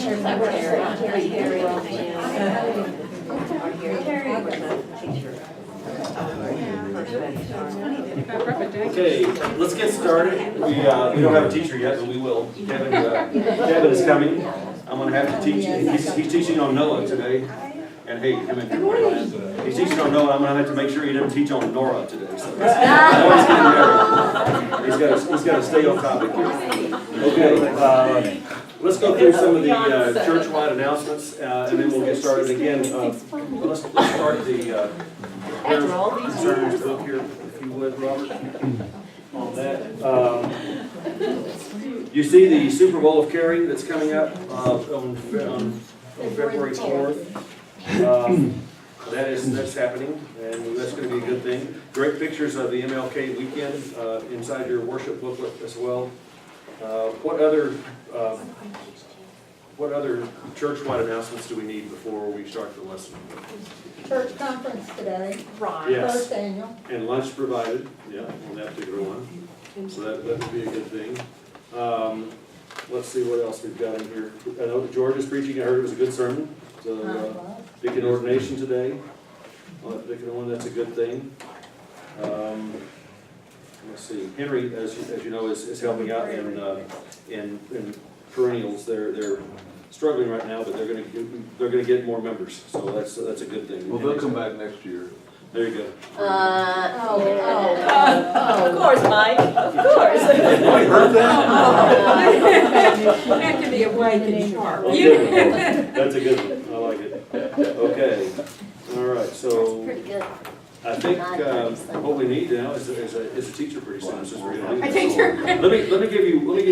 Okay, let's get started. We don't have a teacher yet, but we will. Kevin is coming. I'm going to have to teach. He's teaching on Noah today. And hey, come in. Good morning. He's teaching on Noah. I'm going to have to make sure he doesn't teach on Nora today. So he's got to stay on topic here. Okay, let's go through some of the church-wide announcements, and then we'll get started again. Let's start the concerns book here, if you would, Robert, on that. You see the Super Bowl of Caring that's coming up on February 4th. That's happening, and that's going to be a good thing. Great pictures of the MLK weekend inside your worship booklet as well. What other church-wide announcements do we need before we start the lesson? Church conference today. Right. Yes. First annual. And lunch provided, yeah, on that particular one. So that would be a good thing. Let's see what else we've got in here. I know that George is preaching. I heard it was a good sermon. So deacon ordination today. Deacon one, that's a good thing. Let's see. Henry, as you know, is helping out in perennials. They're struggling right now, but they're going to get more members. So that's a good thing. Well, they'll come back next year. There you go. Of course, Mike, of course. I heard that. That can be awake and sharp. That's a good one. I like it. Okay. All right. So Pretty good. I think what we need now is a teacher pretty soon. Since we're going to do A teacher. Let me give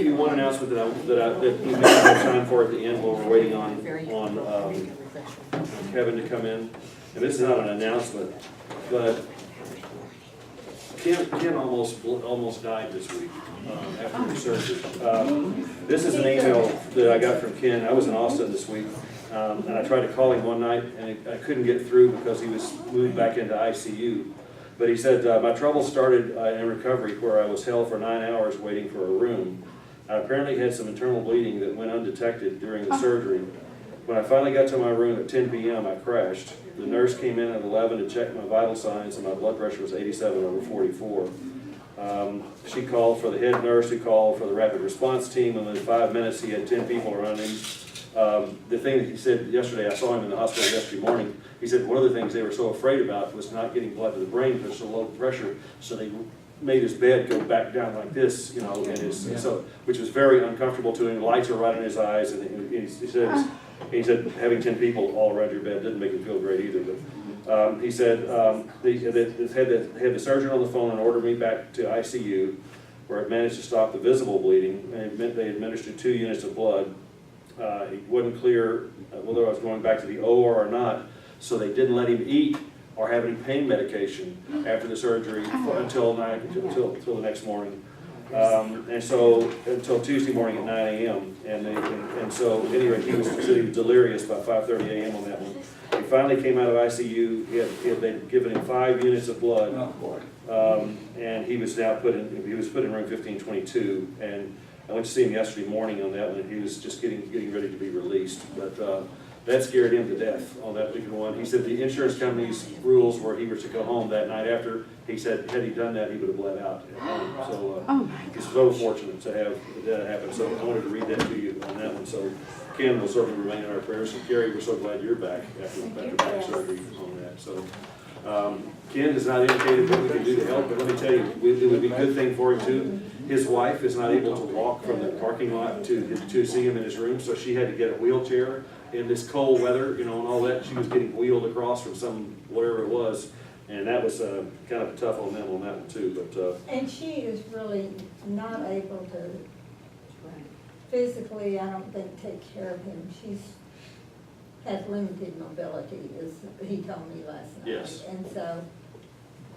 you one announcement that we may have time for at the end while we're waiting on Kevin to come in. And this is not an announcement, but Ken almost died this week after the surgery. This is an email that I got from Ken. I was in Austin this week, and I tried to call him one night, and I couldn't get through because he was moved back into ICU. But he said, my trouble started in recovery where I was held for 9 hours waiting for a room. I apparently had some internal bleeding that went undetected during the surgery. When I finally got to my room at 10 p.m., I crashed. The nurse came in at 11 to check my vital signs, and my blood pressure was 87/44. She called for the head nurse, who called for the rapid response team, and within 5 minutes he had 10 people around him. The thing that he said yesterday, I saw him in the hospital yesterday morning, he said one of the things they were so afraid about was not getting blood to the brain because of low pressure, so they made his bed go back down like this, you know, and so, which was very uncomfortable to him. Lights were right in his eyes, and he said having 10 people all around your bed didn't make him feel great either. But he said they had the surgeon on the phone and ordered me back to ICU, where it managed to stop the visible bleeding, and it meant they administered 2 units of blood. He wasn't clear whether I was going back to the OR or not, so they didn't let him eat or have any pain medication after the surgery until the next morning. And so until Tuesday morning at 9 a.m. And so anyway, he was delirious by 5:30 a.m. on that one. He finally came out of ICU. They'd given him 5 units of blood, and he was now put in room 1522. And I went to see him yesterday morning on that one, and he was just getting ready to be released. But that scared him to death on that particular one. He said the insurance company's rules were he was to go home that night after. He said had he done that, he would have bled out. So it's so fortunate to have that happen. So I wanted to read that to you on that one. So Ken will certainly remain in our prayers. And Carrie, we're so glad you're back after back surgery on that. So Ken has not indicated what we can do to help, but let me tell you, it would be a good thing for him too. His wife is not able to walk from the parking lot to see him in his room, so she had to get a wheelchair in this cold weather, you know, and all that. She was getting wheeled across from wherever it was, and that was kind of tough on them on that one too. But And she is really not able to physically, I don't think, take care of him. She's has limited mobility, as he told me last night. Yes. And so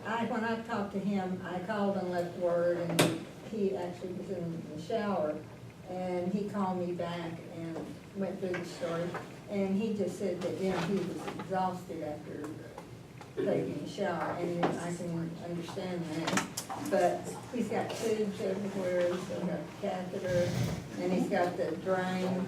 when I talked to him, I called and left word, and he actually was in the shower, and he called me back and went through the story, and he just said that, you know, he was exhausted after taking a shower, and I can understand that. But he's got tubes everywhere, he's got a catheter, and he's got the drain.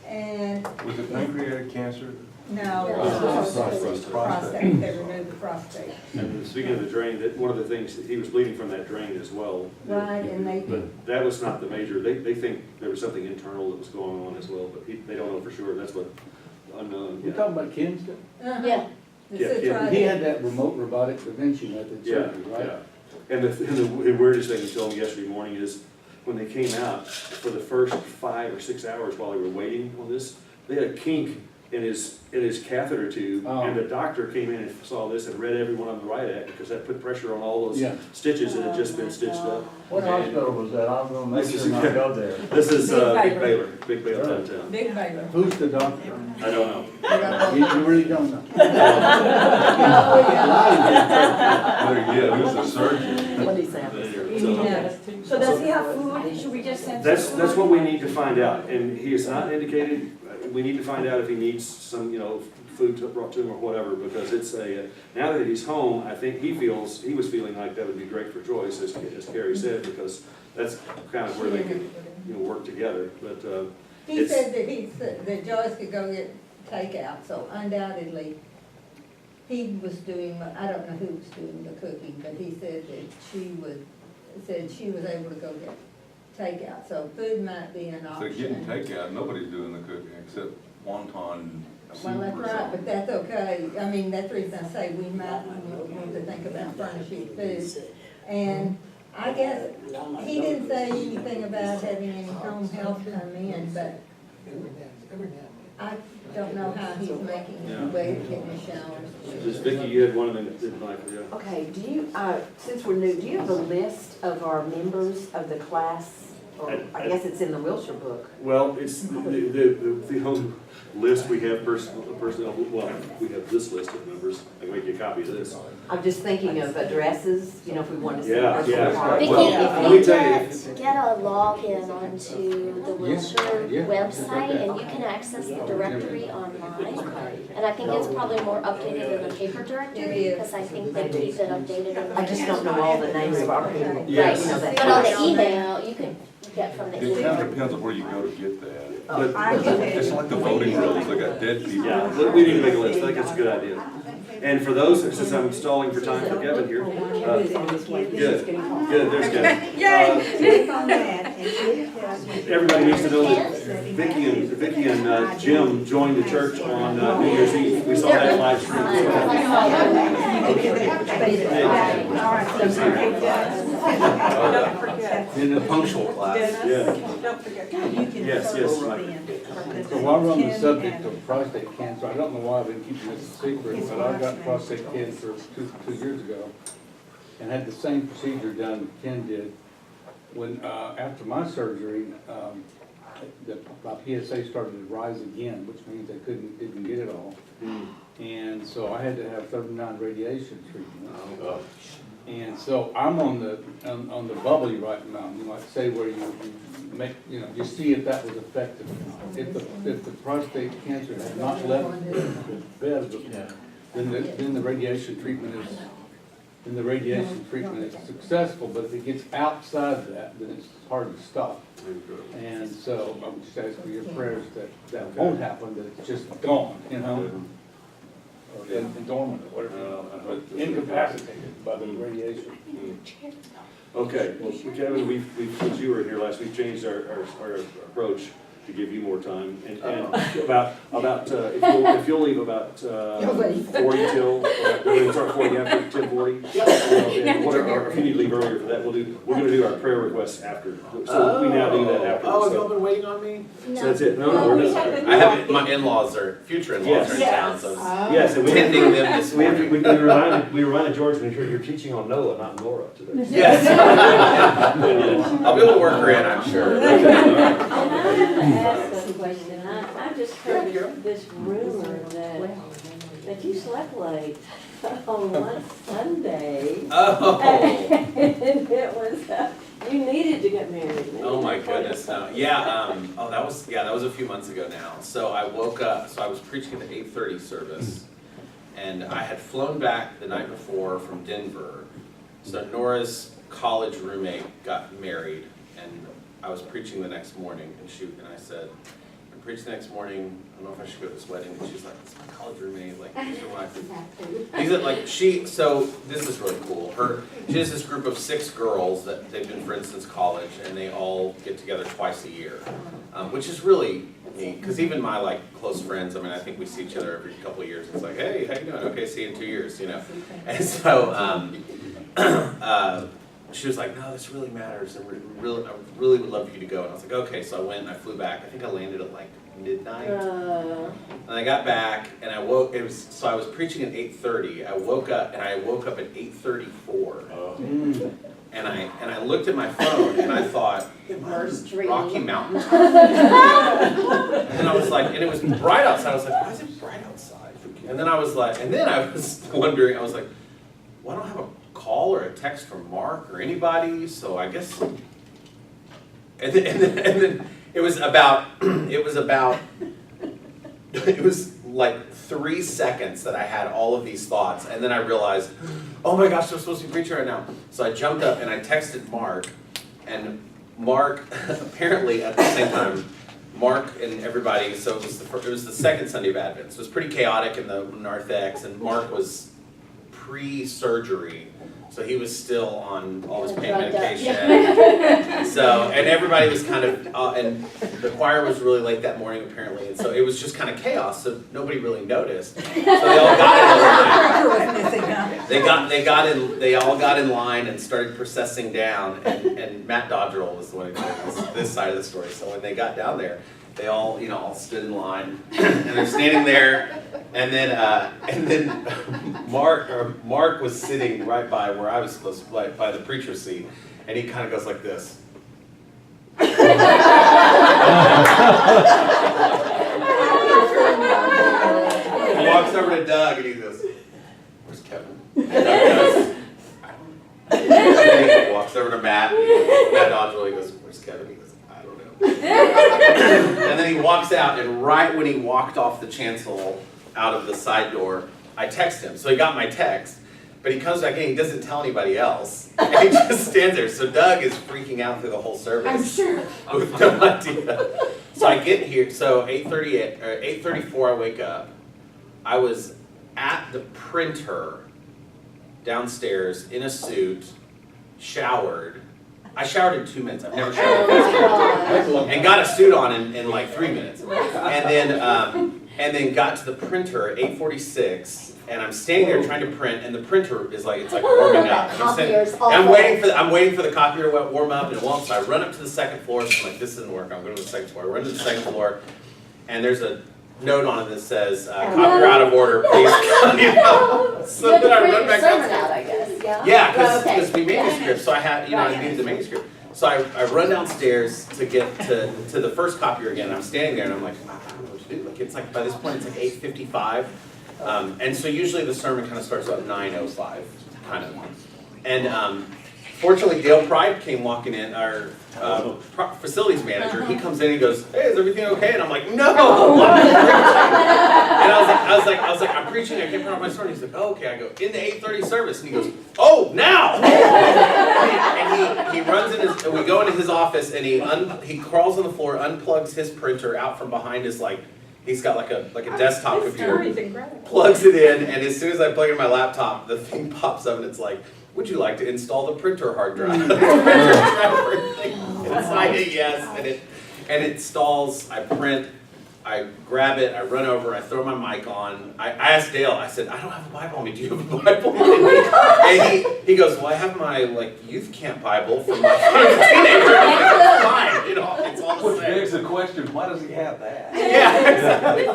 And, Was it pancreatic cancer? no, Prostate. prostate, they removed the prostate. And speaking of the drain, that one of the things, he was bleeding from that drain as well. Right, and they, But that was not the major, they think there was something internal that was going on as well, but they don't know for sure, that's what unknown. We're talking about Ken's stuff? Yeah. the Yeah, citrate- He had that remote robotic Da Vinci method Yeah, surgery, right? yeah. And the weirdest thing he told me yesterday morning is, when they came out, for the first 5 or 6 hours while they were waiting on this, they had a kink in his catheter tube, Oh. and the doctor came in and saw this and read every one of them right at, because that put pressure on all those Yeah. stitches that had just been stitched up. What hospital was that? I'm gonna make sure not go there. This is Big Big Baylor downtown. Big Baylor. Who's the doctor? I don't know. You really don't know. Yeah, he was a surgeon. What is that? Yeah. So does he have food? Should we just send some food? That's what we need to find out, and he has not indicated, we need to find out if he needs some, food brought to him or whatever, because it's now that he's home, I think he was feeling like that would be great for Joyce, as Carrie said, because that's kind of where they could, work together, but, He It's- said that Joyce could go get takeout, so undoubtedly, he was doing, I don't know who was doing the cooking, but he said that she was able to go get takeout, so food might be an So getting option. takeout, nobody's doing the cooking except wonton soup Well, that's or right, but something. that's okay, I mean, that's the reason I say we might want to think about furnishing food. And I guess, he didn't say anything about having any home health come in, but I don't know how he's making his way to getting the showers. just Vicki, you had one of them that didn't like, yeah. Okay, do you, since we're new, do you have a list of our members of the class? Or I guess it's in the Wilshire book. Well, it's the only list we have personnel, well, we have this list of members, I can make you a copy of this. I'm just thinking of addresses, if we want to send Yeah, person yeah. card. Vicki, Well, let me if tell you, you get a login onto the Wilshire yeah. website and you can access the directory online, and I think it's probably more updated than the paper directory, because I think they keep it updated. I just don't know all the names of our people. Yes. That But on the email, you can get from the It kind of email. depends on where you go to get that. But, It's like the voting rolls, they got dead people. yeah, we need to make a list, I think it's a good idea. And for those, since I'm stalling for time for Kevin here, good, there's Kevin. Everybody needs to know that Vicki and Jim joined the church on New Year's Eve. We saw that live stream. In the punctual class. Yeah, Don't forget. yes, Mike. So while we're on the subject of prostate cancer, I don't know why I've been keeping this a secret, but I got prostate cancer two years ago and had the same procedure done that Ken did. When, after my surgery, my PSA started to rise again, which means I didn't get it all. And so I had to have 39 radiation treatments. And so I'm on the bubbly right now, you might say, where you make, you see if that was effective. If the prostate cancer had not left the bed, then the radiation treatment is successful, but if it gets outside that, then it's hard to stop. And so I'm just asking for your prayers that won't happen, that it's just gone, or dormant, or whatever, but incapacitated by the radiation. Okay, well, Kevin, since you were here last week, changed our approach to give you more time. And about if you'll leave about 40 till, we'll start 40 after 10:40. Or if you need to leave earlier for that, we're gonna do our prayer requests after. So we now do that after. Oh, have so- y'all been waiting on me? So that's it. No, we're done. I haven't, my in-laws are, future in-laws are in town, so I was Yes, and we attending them this morning. we reminded George when you're teaching on Noah, not Nora today. Yes. I'll be able to work her in, I'm sure. Ask a question. I just heard this rumor that you slept late on one Sunday. Oh, And it was, you needed to get married. oh my goodness, no, yeah, that was a few months ago now. So I woke up, so I was preaching at the 8:30 service, and I had flown back the night before from Denver. So Nora's college roommate got married, and I was preaching the next morning, and I said, I'm preached the next morning, I don't know if I should go to this wedding, and she's like, it's my college roommate, like, he's your wife. He's like, so this is really cool. She has this group of 6 girls that they've been friends since college, and they all get together twice a year, which is really neat, because even my like close friends, I mean, I think we see each other every couple of years. It's like, hey, how you doing? Okay, see you in 2 years, you know. And so she was like, no, this really matters, and I really would love for you to go. And I was like, okay. So I went and I flew back. I think I landed at like midnight. And I got back and I woke. So I was preaching at 8:30. I woke up at 8:34. And I looked at my phone and I thought, Rocky Mountain. And I was like, and it was bright outside. I was like, why is it bright outside? And then I was wondering, I was like, well, I don't have a call or a text from Mark or anybody, so I guess. And then it was like 3 seconds that I had all of these thoughts, and then I realized, oh my gosh, I'm supposed to be preaching right now. So I jumped up and I texted Mark, and Mark apparently at the same time, Mark and everybody. So it was the second Sunday of Advent. So it was pretty chaotic in the narthex, and Mark was pre-surgery. So he was still on all his pain medication. So, and everybody was kind of, and the choir was really late that morning apparently, and so it was just kind of chaos, so nobody really noticed. So they all got in line. They all got in line and started processing down, and Matt Dodgerell was the one who told this side of the story. So when they got down there, they all, all stood in line, and they're standing there, and then Mark was sitting right by where I was supposed to, like, by the preacher's seat, and he kind of goes like this. He walks over to Doug, and he goes, "Where's Kevin?" And Doug goes, "I don't know." And he walks over to Matt Dodgerell, he goes, "Where's Kevin?" He goes, "I don't know." And then he walks out, and right when he walked off the chancel out of the side door, I text him. So he got my text, but he comes back in, he doesn't tell anybody else. And he just stands there. So Doug is freaking out through the whole service. I'm sure. With no idea. So I get here, so 8:34 I wake up. I was at the printer downstairs in a suit, showered. I showered in 2 minutes. I've never showered in 2 minutes. And got a suit on in like 3 minutes. And then got to the printer at 8:46, and I'm standing there trying to print, and the printer is like, it's like warming up. And I'm waiting for the copier to warm up, and it won't. So I run up to the second floor. So I'm like, this doesn't work. I'm going to the second floor. I run to the second floor, and there's a note on it that says, copier out of order, please. So then I run back downstairs. Yeah, because we manuscript. So I had, I needed the manuscript. So I run downstairs to get to the first copier again. And I'm standing there, and I'm like, I don't know what to do. Like, it's like, by this point, it's like 8:55. And so usually the sermon kind of starts about 9:05, kind of. And fortunately, Dale Pride came walking in, our facilities manager. He comes in and he goes, "Hey, is everything okay?" And I'm like, "No." And I was like, I'm preaching. I can't put on my sermon. He's like, "Oh, okay." I go, "In the 8:30 service," and he goes, "Oh, now!" And he runs in his. We go into his office, and he crawls on the floor, unplugs his printer out from behind his like. He's got like a desktop computer. Plugs it in, and as soon as I plug in my laptop, the thing pops up, and it's like, "Would you like to install the printer hard drive?" And so I hit yes, and it installs. I print, I grab it, I run over, I throw my mic on. I asked Dale, I said, "I don't have a Bible on me. Do you have a Bible?" And he goes, "Well, I have my youth camp Bible from my teenager." I'm like, "That's fine, it's all the Which same." begs the question, why does he have that? Yeah, exactly.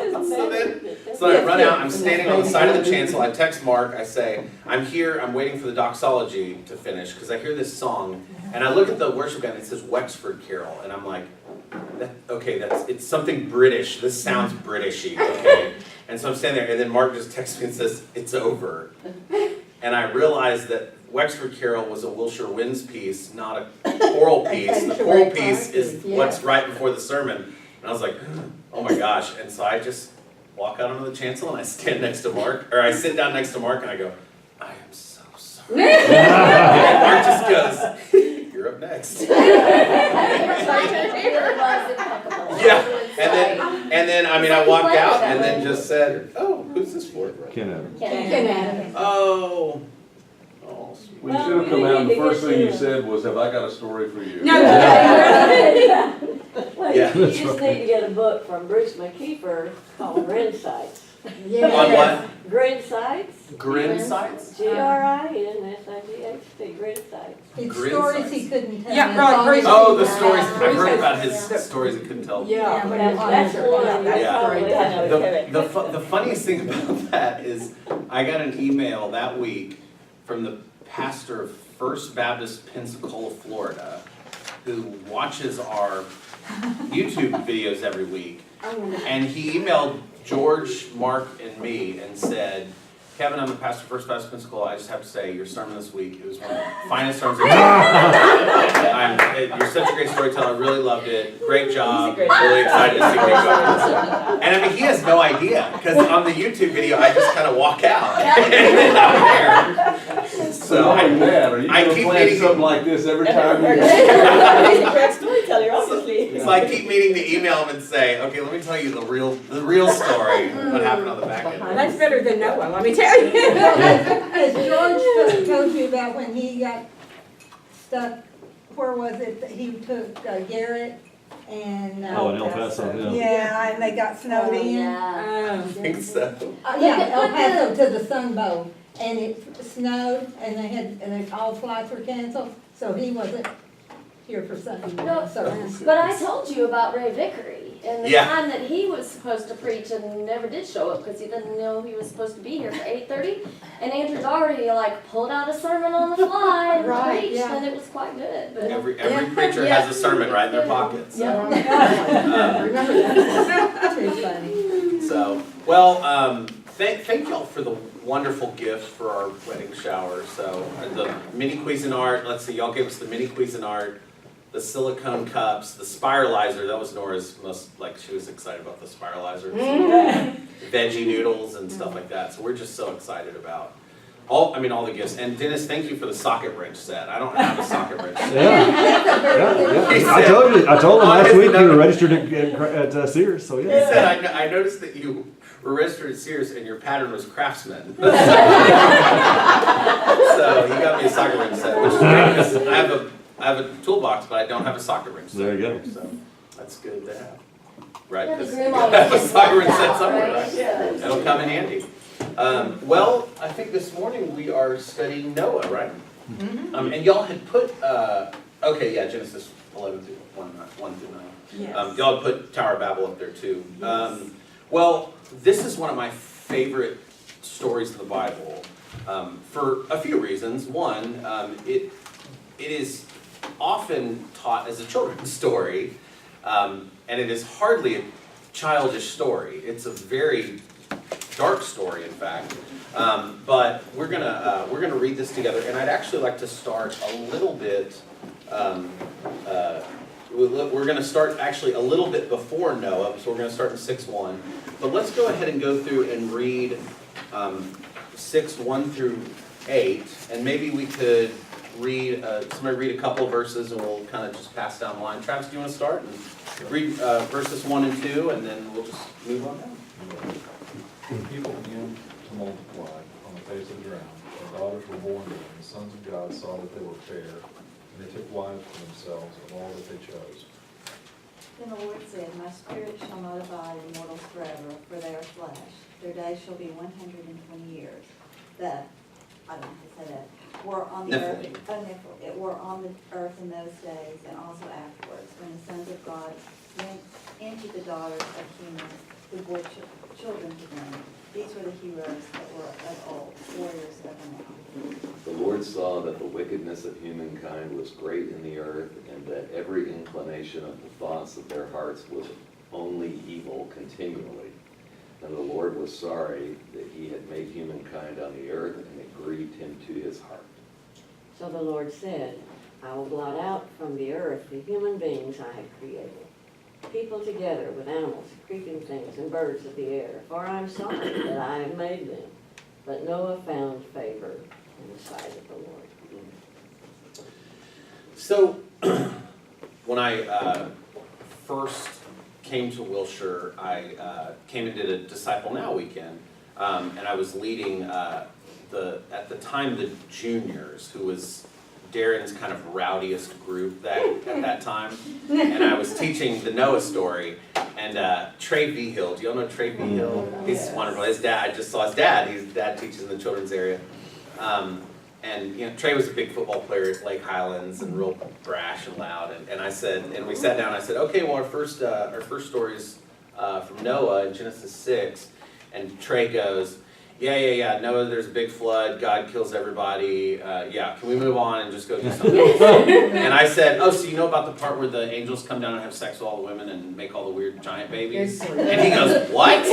So I run out, I'm standing on the side of the chancel, I text Mark, I say, "I'm here, I'm waiting for the doxology to finish," because I hear this song, and I look at the worship guide, and it says Wexford Carol, and I'm like, it's something British, this sounds Britishy, okay? And so I'm standing there, and then Mark just texts me and says, "It's over." And I realized that Wexford Carol was a Wilshire Winds piece, not a choral piece. The choral piece is what's right before the sermon. And I was like, oh my gosh. And so I just walk out onto the chancel and I stand next to Mark, or I sit down next to Mark and I go, "I am so sorry." And Mark just goes, "You're up next." Yeah. And then, I mean, I walked out and then just said, oh, who's this for? Ken Adams. Oh. Oh, sweet. When you should have come out and the first thing you said was, have I got a story for you? Well, Yeah. you just need to get a book from Bruce McKeeper called Grin Sites. On what? Grin Sites, Grin sites? Grinsights, Grin Sites. It's Grin stories sites. he couldn't tell. Yeah, It's right, all Bruce- his Oh, the secrets. stories, I've heard Bruce about has- his stories he couldn't tell. Yeah, but That's one, you Yeah. probably have The funniest thing about that is, I got an email that week from the pastor of First Baptist Pensacola, Florida, who watches our YouTube videos every week. And he emailed George, Mark, and me and said, Kevin, I'm the pastor of First Baptist Pensacola. I just have to say, your sermon this week, it was one of the finest sermons I've ever. You're such a great storyteller. I really loved it. Great job. Really excited to see where you go. And I mean, he has no idea, because on the YouTube video, I just kind of walk out. And then I'm there. So Not only that, are you I gonna keep plan meeting- something like this every time you? He's a great storyteller, obviously. So I keep meaning to email him and say, okay, let me tell you the real story, what happened on the back end. That's better than Noah, let me tell you. As George told you about when he got stuck, where was it, that he took Garrett and. Oh, in El Paso, yeah. Yeah, and they got snowed in. I think so. Yeah, El Paso to the Sun Bowl, and it snowed, and all flights were canceled, so he wasn't here for Sunday morning service. But I told you about Ray Vickery and the Yeah. time that he was supposed to preach and never did show up because he didn't know he was supposed to be here for 8:30. And Andrew Doherty pulled out a sermon on the fly and Right, preached, yeah. and it was quite good. But Every preacher has a sermon right in their pocket, so. Remember that? Too funny. So, well, thank y'all for the wonderful gift for our wedding shower. So, the mini Cuisinart, let's see, y'all gave us the mini Cuisinart, the silicone cups, the spiralizer, that was Nora's most, she was excited about the spiralizer. Veggie noodles and stuff like that. So we're just so excited about all the gifts. And Dennis, thank you for the socket wrench set. I don't have a socket wrench set. Yeah. He I said- told him on last his week you note- were registered at Sears, so He yeah. said, I noticed that you were registered at Sears and your pattern was Craftsman. So he got me a socket wrench set, which is great because I have a toolbox, but I don't have a socket wrench set. There you go. So that's good to have. Right? Yeah, the 'Cause groom you always have a just socket loved wrench set that, somewhere, right? right? Yeah. That'll come in handy. Well, I think this morning we are studying Noah, right? And y'all had put, Genesis 11 through 1 through 9. Y'all had put Tower of Babel up there too. Well, this is one of my favorite stories of the Bible for a few reasons. One, it is often taught as a children's story, and it is hardly a childish story. It's a very dark story, in fact. But we're gonna read this together, and I'd actually like to start a little bit. We're going to start actually a little bit before Noah, so we're going to start in 6:1. But let's go ahead and go through and read 6:1 through 8, and maybe we could read, somebody read a couple of verses, and we'll kind of just pass down the line. Travis, do you want to start and read verses 1 and 2, and then we'll just move on down? When people began to multiply on the face of the ground, and daughters were born to them, the sons of God saw that they were fair, and they took wives for themselves of all that they chose. Then the Lord said, My spirit shall not abide in mortals forever, for they are flesh. Their days shall be 120 years. That, I don't have to say that, were on the earth, it were on the earth in those days, and also afterwards, when the sons of God went into the daughters of humans, who bore children to them. These were the heroes that were of old, warriors of renown. The Lord saw that the wickedness of humankind was great in the earth, and that every inclination of the thoughts of their hearts was only evil continually. And the Lord was sorry that he had made humankind on the earth, and it grieved him to his heart. So the Lord said, I will blot out from the earth the human beings I have created, people together with animals, creeping things, and birds of the air, for I am sorry that I have made them. But Noah found favor in the sight of the Lord. So, when I first came to Wilshire, I came and did a Disciple Now weekend, and I was leading at the time, the juniors, who was Darren's kind of rowdiest group at that time, and I was teaching the Noah story, and Trey Vigil, do y'all know Trey Vigil? He's wonderful. His dad, I just saw his dad. His dad teaches in the children's area. And you know, Trey was a big football player at Lake Highlands and real brash and loud. And I said, and we sat down. And I said, okay, well our first story is from Noah in Genesis 6. And Trey goes, yeah. Noah, there's a big flood. God kills everybody. Yeah, can we move on and just go do something else? And I said, oh, so you know about the part where the angels come down and have sex with all the women and make all the weird giant babies? And he goes, what?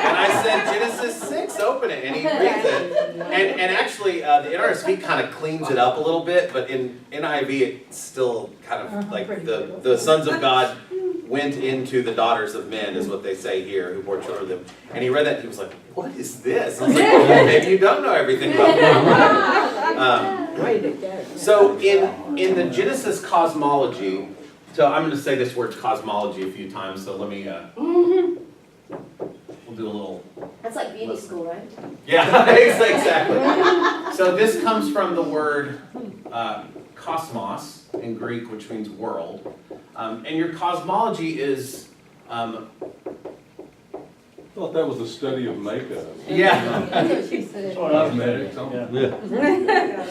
And I said, Genesis 6, open it. And he reads it. And actually, the NRSV kind of cleans it up a little bit, but in NIV, it's still kind of like the sons of God went into the daughters of men, is what they say here, who bore children of them. And he read that, and he was like, what is this? I was like, well, maybe you don't know everything about that. So in the Genesis cosmology, so I'm going to say this word cosmology a few times, so let me, we'll do a little. That's like beauty school, right? Yeah, exactly. So this comes from the word cosmos in Greek, which means world. And your cosmology is... I thought that was a study of makeup. Yeah. That's what she said. Cosmetics, Yeah.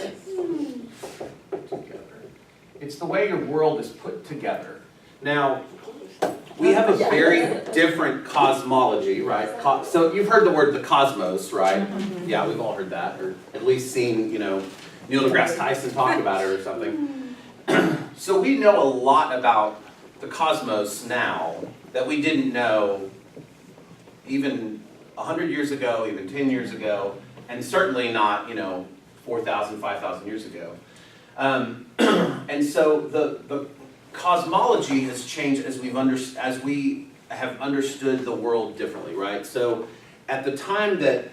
It's the way your world is put together. Now, we have a very different cosmology, right? So you've heard the word the cosmos, right? Yeah, we've all heard that, or at least seen, you know, Neil deGrasse Tyson talk about it or something. So we know a lot about the cosmos now that we didn't know even 100 years ago, even 10 years ago, and certainly not, you know, 4,000, 5,000 years ago. And so the cosmology has changed as we have understood the world differently, right? So at the time that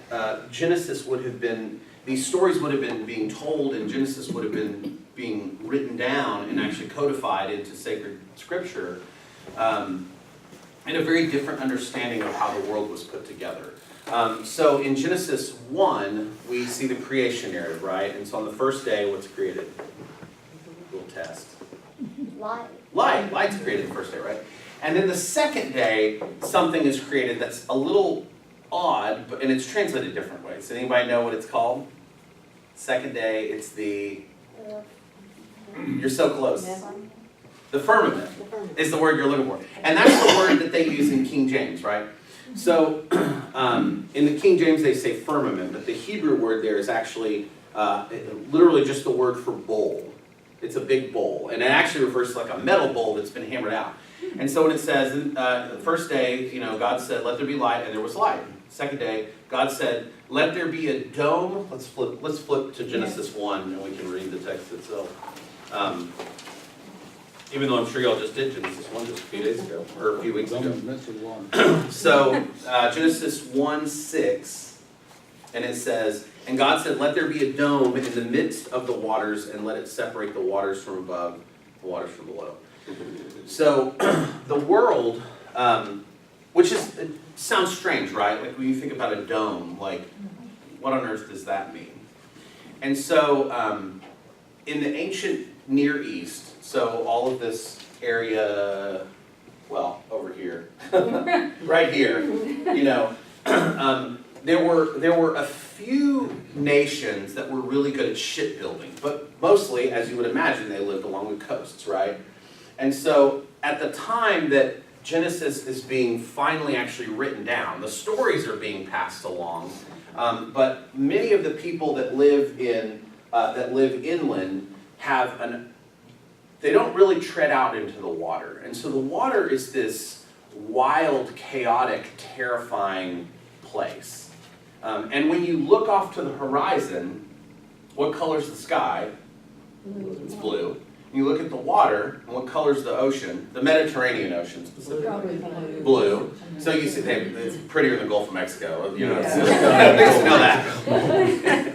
Genesis would have been, these stories would have been being told, and Genesis would have been being written down and actually codified into sacred scripture, and a very different understanding of how the world was put together. So in Genesis 1, we see the creation narrative, right? And so on the first day, what's created? Little test. Light. Light's created the first day, right? And then the second day, something is created that's a little odd, and it's translated different ways. Anybody know what it's called? Second day, it's the... You're so close. The firmament is the word you're looking for. And that's the word that they use in King James, right? So in the King James they say firmament, but the Hebrew word there is actually literally just the word for bowl. It's a big bowl, and it actually refers to like a metal bowl that's been hammered out. And so when it says, the first day, you know, God said, let there be light, and there was light. Second day, God said, let there be a dome. Let's flip to Genesis 1, and we can read the text itself. Even though I'm sure y'all just did Genesis 1 just a few days ago, or a few weeks ago. So, Genesis 1:6, and it says, and God said, let there be a dome in the midst of the waters, and let it separate the waters from above, the waters from below. So, the world, which is, it sounds strange, right? Like when you think about a dome, like, what on earth does that mean? And so, in the ancient Near East, so all of this area, well, over here, right here, you know, there were a few nations that were really good at shipbuilding, but mostly, as you would imagine, they lived along the coasts, right? And so at the time that Genesis is being finally actually written down, the stories are being passed along, but many of the people that live inland they don't really tread out into the water. And so the water is this wild, chaotic, terrifying place. And when you look off to the horizon, what color's the sky? It's blue. And you look at the water, and what color's the ocean? The Mediterranean Ocean specifically. Blue. So you see, hey, it's prettier than the Gulf of Mexico. You know, so, things to know that.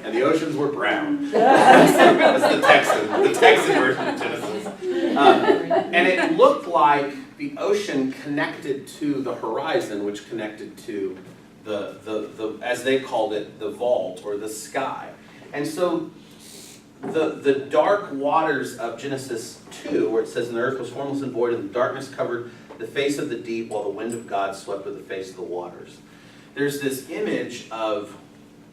And the oceans were brown. That's the Texan version of Genesis. And it looked like the ocean connected to the horizon, which connected to the as they called it, the vault or the sky. And so the dark waters of Genesis 2, where it says, and the earth was formless and void, and the darkness covered the face of the deep, while the wind of God swept over the face of the waters. There's this image of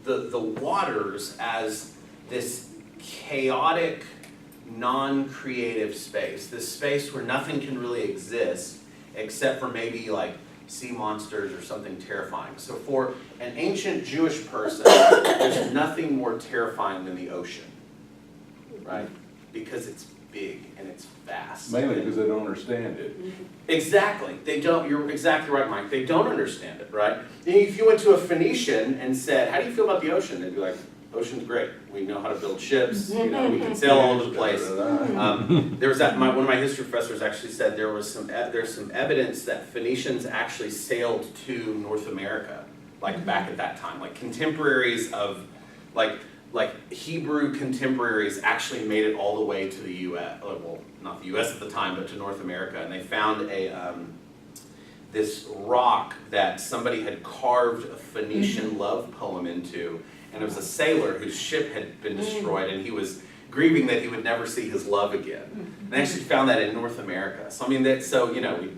the waters as this chaotic, non-creative space. This space where nothing can really exist except for maybe like sea monsters or something terrifying. So for an ancient Jewish person, there's nothing more terrifying than the ocean, right? Because it's big and it's vast. Mainly because they don't understand it. Exactly. They don't, you're exactly right, Mike. They don't understand it, right? If you went to a Phoenician and said, how do you feel about the ocean? They'd be like, ocean's great. We know how to build ships, we can sail all over the place. There was that, one of my history professors actually said there's some evidence that Phoenicians actually sailed to North America, like back at that time. Like contemporaries of, like Hebrew contemporaries actually made it all the way to the U.S., well, not the U.S. at the time, but to North America, and they found this rock that somebody had carved a Phoenician love poem into, and it was a sailor whose ship had been destroyed, and he was grieving that he would never see his love again. And they actually found that in North America. So I mean, we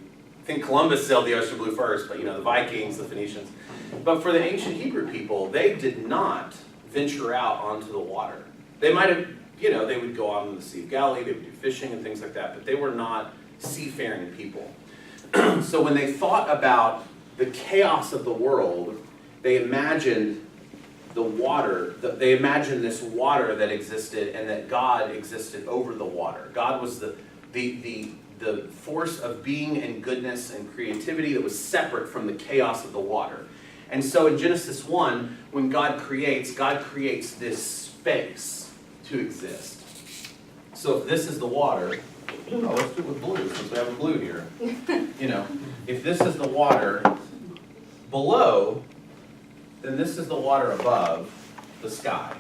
think Columbus sailed the ocean blue first, but the Vikings, the Phoenicians. But for the ancient Hebrew people, they did not venture out onto the water. They might have, they would go out on the Sea of Galilee, they would do fishing and things like that, but they were not seafaring people. So when they thought about the chaos of the world, they imagined the water, they imagined this water that existed and that God existed over the water. God was the force of being and goodness and creativity that was separate from the chaos of the water. And so in Genesis 1, when God creates this space to exist. So if this is the water, let's do it with blue, since we have a blue here. If this is the water below, then this is the water above the sky.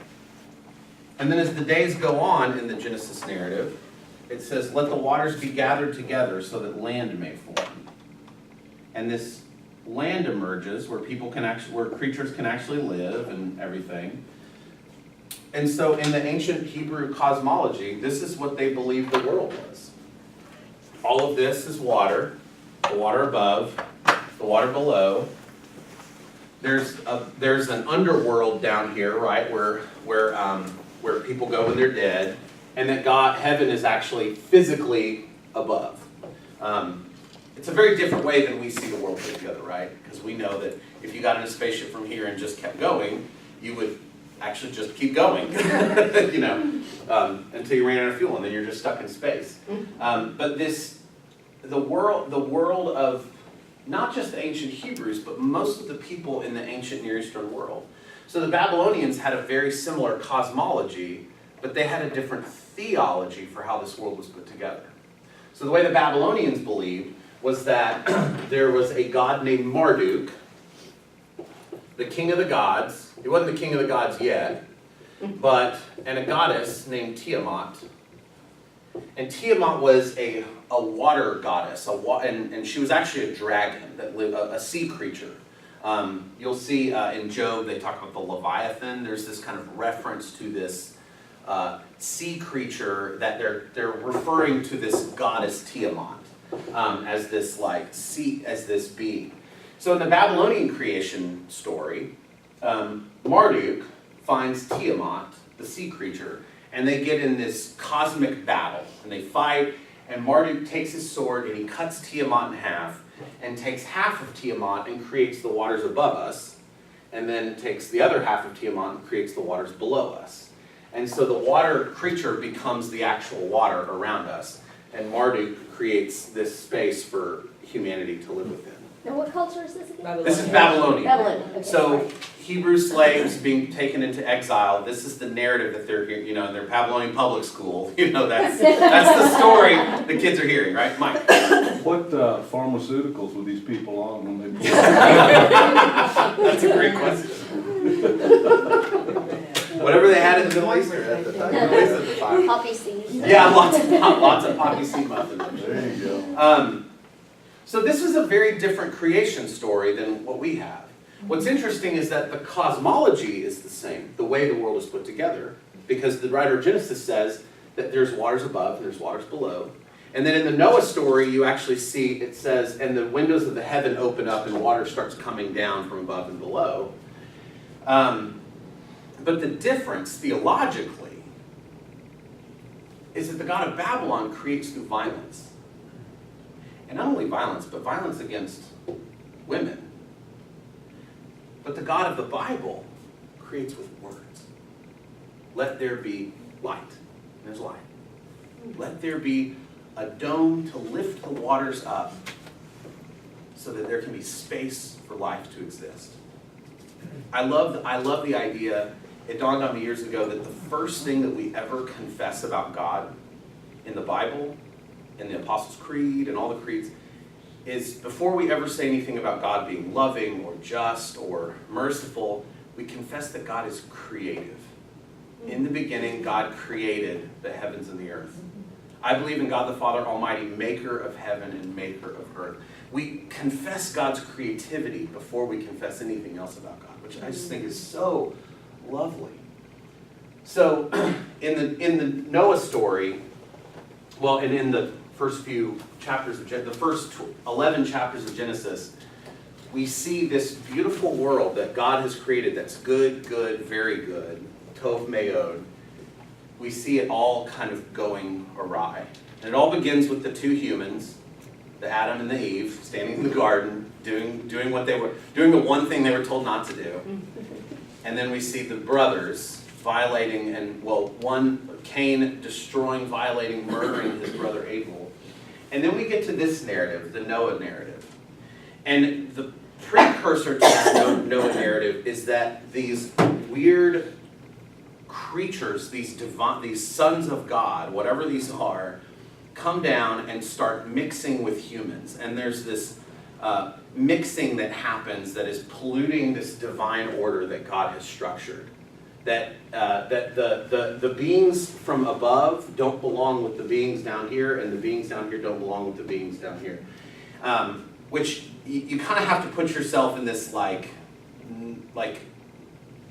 And then as the days go on in the Genesis narrative, it says, let the waters be gathered together so that land may form. And this land emerges where where creatures can actually live and everything. And so in the ancient Hebrew cosmology, this is what they believed the world was. All of this is water, the water above, the water below. There's an underworld down here, right, where people go when they're dead, and that heaven is actually physically above. It's a very different way than we see the world put together, right? Because we know that if you got in a spaceship from here and just kept going, you would actually just keep going, until you ran out of fuel, and then you're just stuck in space. But the world of not just the ancient Hebrews, but most of the people in the ancient Near Eastern world. So the Babylonians had a very similar cosmology, but they had a different theology for how this world was put together. So the way the Babylonians believed was that there was a god named Marduk, the king of the gods. He wasn't the king of the gods yet, and a goddess named Tiamat. And Tiamat was a water goddess, and she was actually a dragon that lived, a sea creature. You'll see in Job they talk about the Leviathan. There's this kind of reference to this sea creature that they're referring to this goddess Tiamat as this as this being. So in the Babylonian creation story, Marduk finds Tiamat, the sea creature, and they get in this cosmic battle, and they fight, and Marduk takes his sword and he cuts Tiamat in half, and takes half of Tiamat and creates the waters above us, and then takes the other half of Tiamat and creates the waters below us. And so the water creature becomes the actual water around us, and Marduk creates this space for humanity to live within. Now, what culture is this again? This is Babylonian. Babylonian, okay. So Hebrew slaves being taken into exile, this is the narrative that they're hearing, in their Babylonian public school. That's the story the kids are hearing, right? Mike? What pharmaceuticals were these people on when they pulled That's a great question. Whatever they had in the Middle East at the time. Poppy seeds. Yeah, lots of poppy seed muffins. There you go. So this is a very different creation story than what we have. What's interesting is that the cosmology is the same, the way the world is put together, because the writer of Genesis says that there's waters above and there's waters below. And then in the Noah story, you actually see, it says, and the windows of the heaven open up and water starts coming down from above and below. But the difference, theologically, is that the God of Babylon creates through violence. And not only violence, but violence against women. But the God of the Bible creates with words. Let there be light. And there's light. Let there be a dome to lift the waters up so that there can be space for life to exist. I love the idea, it dawned on me years ago, that the first thing that we ever confess about God in the Bible, in the Apostles' Creed, and all the creeds, is before we ever say anything about God being loving or just or merciful, we confess that God is creative. In the beginning, God created the heavens and the earth. I believe in God the Father Almighty, maker of heaven and maker of earth. We confess God's creativity before we confess anything else about God, which I just think is so lovely. So in the Noah story, well, and in the first few chapters of the first 11 chapters of Genesis, we see this beautiful world that God has created that's good, very good, tov meod. We see it all kind of going awry. And it all begins with the two humans, the Adam and the Eve, standing in the garden, doing what they were, doing the one thing they were told not to do. And then we see the brothers violating, Cain destroying, violating, murdering his brother Abel. And then we get to this narrative, the Noah narrative. And the precursor to this Noah narrative is that these weird creatures, these sons of God, whatever these are, come down and start mixing with humans. And there's this mixing that happens that is polluting this divine order that God has structured. That the beings from above don't belong with the beings down here, and the beings down here don't belong with the beings down here. Which you kind of have to put yourself in this like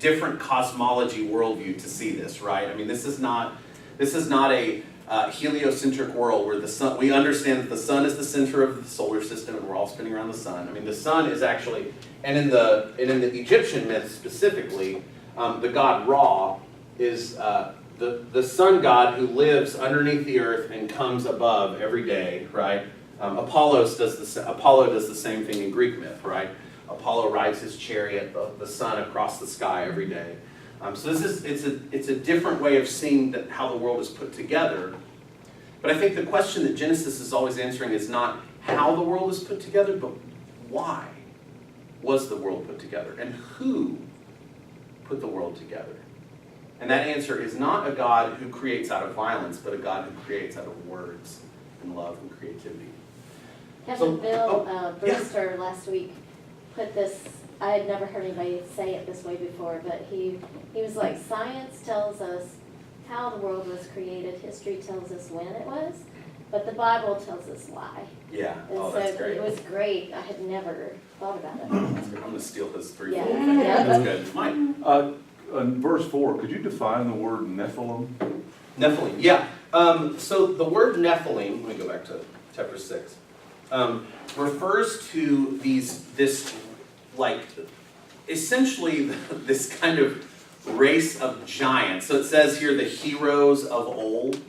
different cosmology worldview to see this, right? I mean, this is not a heliocentric world where the sun. We understand that the sun is the center of the solar system, and we're all spinning around the sun. I mean, the sun is actually, and in the Egyptian myth specifically, the god Ra is the sun god who lives underneath the earth and comes above every day, right? Apollo does the same thing in Greek myth, right? Apollo rides his chariot, the sun across the sky every day. So it's a different way of seeing how the world is put together. But I think the question that Genesis is always answering is not how the world is put together, but why was the world put together? And who put the world together? And that answer is not a God who creates out of violence, but a God who creates out of words and love and creativity. Kevin Bill Brewster last week put this, I had never heard anybody say it this way before, but he was like, science tells us how the world was created, history tells us when it was, but the Bible tells us why. Yeah, And so that's great. it was great. I had never thought about it. That's good. I'm going to steal his three. Yeah. That's good. Mike. In verse 4, could you define the word Nephilim? Nephilim, yeah. So the word Nephilim, let me go back to chapter 6, refers to essentially this kind of race of giants. So it says here the heroes of old.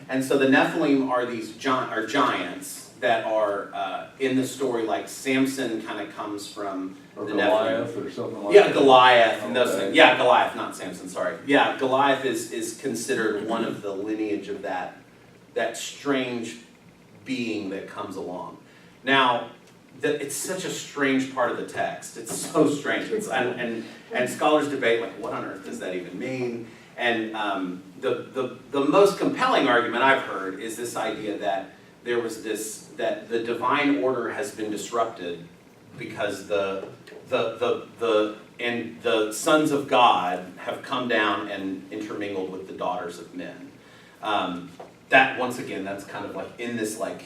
And so the Nephilim are these giants that are in the story, like Samson kind of comes from Or the Goliath Nephilim. or something like Yeah, that? Goliath and those Okay. things. Yeah, Goliath, not Samson, sorry. Yeah, Goliath is considered one of the lineage of that strange being that comes along. Now, it's such a strange part of the text. It's so strange. And scholars debate, like, what on earth does that even mean? And the most compelling argument I've heard is this idea that there was that the divine order has been disrupted because the sons of God have come down and intermingled with the daughters of men. That, once again, that's kind of like in this like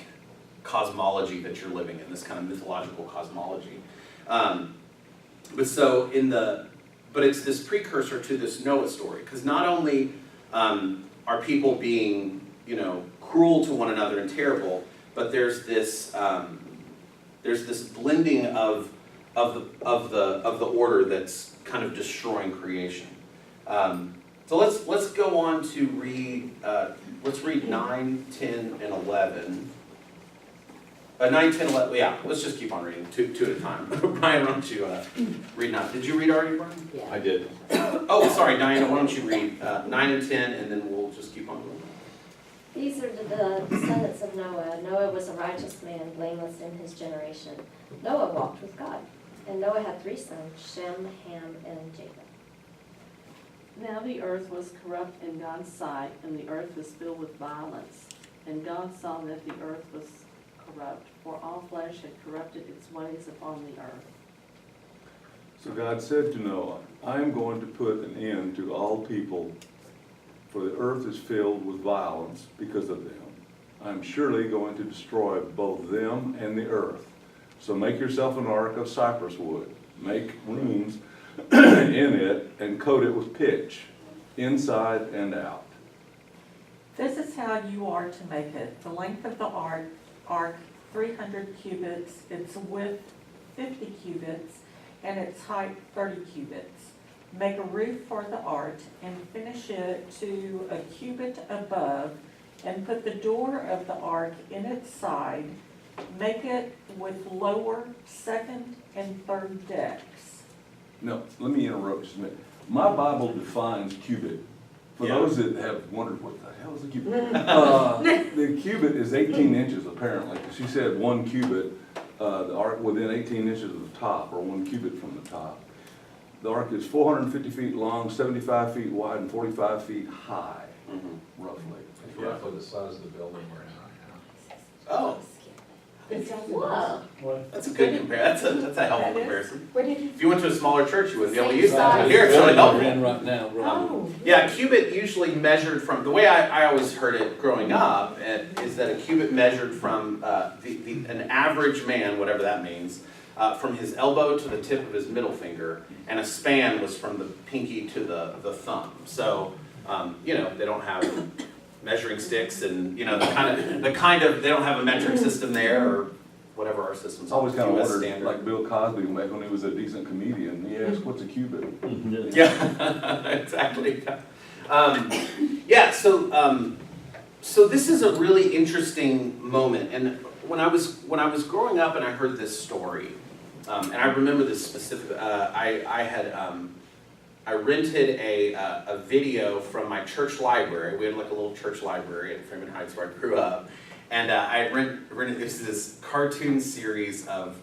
cosmology that you're living in, this kind of mythological cosmology. But it's this precursor to this Noah story, because not only are people being, cruel to one another and terrible, but there's this blending of the order that's kind of destroying creation. So let's go on to read. Let's read 9, 10, and 11. 9, 10, 11. Yeah, let's just keep on reading two at a time. Brian, why don't you read 9? Did you read already, Brian? Yeah. I did. Oh, sorry, Diana. Why don't you read 9 and 10, and then we'll just keep on going. These are the descendants of Noah. Noah was a righteous man, blameless in his generation. Noah walked with God. And Noah had 3 sons, Shem, Ham, and Japheth. Now the earth was corrupt in God's sight, and the earth was filled with violence. And God saw that the earth was corrupt, for all flesh had corrupted its ways upon the earth. So God said to Noah, I am going to put an end to all people, for the earth is filled with violence because of them. I am surely going to destroy both them and the earth. So make yourself an ark of cypress wood. Make rooms in it and coat it with pitch, inside and out. This is how you are to make it. The length of the ark 300 cubits, its width 50 cubits, and its height 30 cubits. Make a roof for the ark and finish it to a cubit above, and put the door of the ark in its side. Make it with lower, second, and third decks. No, let me interrupt just a minute. My Bible defines cubit. For those that have wondered, what the hell is a cubit? The cubit is 18 inches apparently. She said 1 cubit, the ark within 18 inches of the top, or 1 cubit from the top. The ark is 450 feet long, 75 feet wide, and 45 feet high, roughly. It's roughly the size of the building we're in. Oh, Whoa. that's a good comparison. That's a helpful comparison. Where did you? If you went to a smaller church, you wouldn't be able to use that. Size. But here it's really helpful. We're in right now, right? Oh. Yeah, a cubit usually measured from, the way I always heard it growing up, is that a cubit measured from an average man, whatever that means, from his elbow to the tip of his middle finger, and a span was from the pinky to the thumb. So, they don't have measuring sticks and, the kind of, they don't have a metric system there, or whatever our system's. I always kind of US wondered, standard. like Bill Cosby, back when he was a decent comedian, he asked, what's a cubit? Yeah, exactly. So this is a really interesting moment, and when I was growing up and I heard this story, and I remember this specific. I rented a video from my church library. We had like a little church library at Freeman Heights where I grew up, and I rented this cartoon series of